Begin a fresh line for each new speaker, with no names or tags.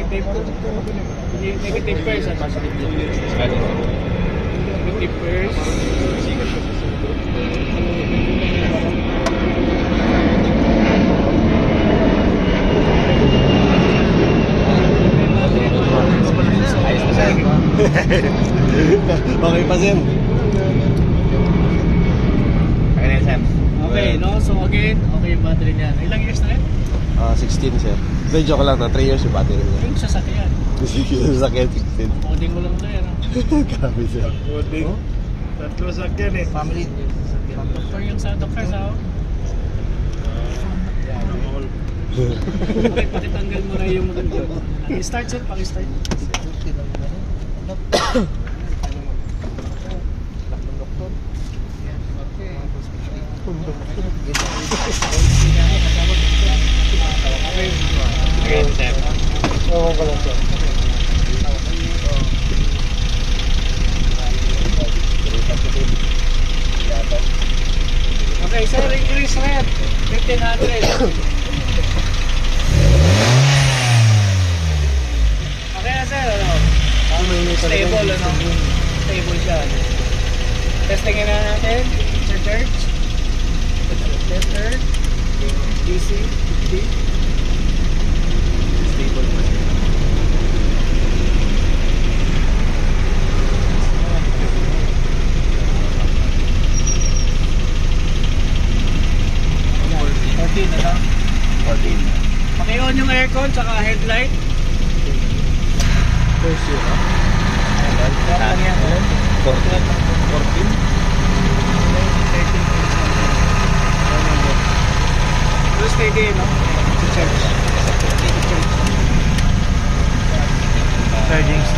Negative. Negative pairs at positive. Negative pairs.
Ayos na sir. Okay pa sir. Okay na sir.
Okay, no? So again, okay yung battery niya. Ilang years na rin?
16 sir. Hindi, joke lang na. 3 years yung battery niya.
Yung sasakyan.
Sakit 16.
Coding mo lang ito yan.
Grabe sir.
Coding. Tatlo sakyan eh.
Family.
Doctor yun sa doctor sa Okay, pakitanggal mo na yung start sir, pakistart.
Okay sir.
Oo ko lang sir.
Okay, sir, increase red. 1500. Okay na sir, ano? Stable, ano? Stable siya. Testingin na natin. Sir Church. Tester. DC. DC. Stable pa siya. Ano?
14.
Paki-on yung aircon tsaka headlight.
First year ha?
Ano yan?
14.
Terus steady, no? To charge.
Charging station.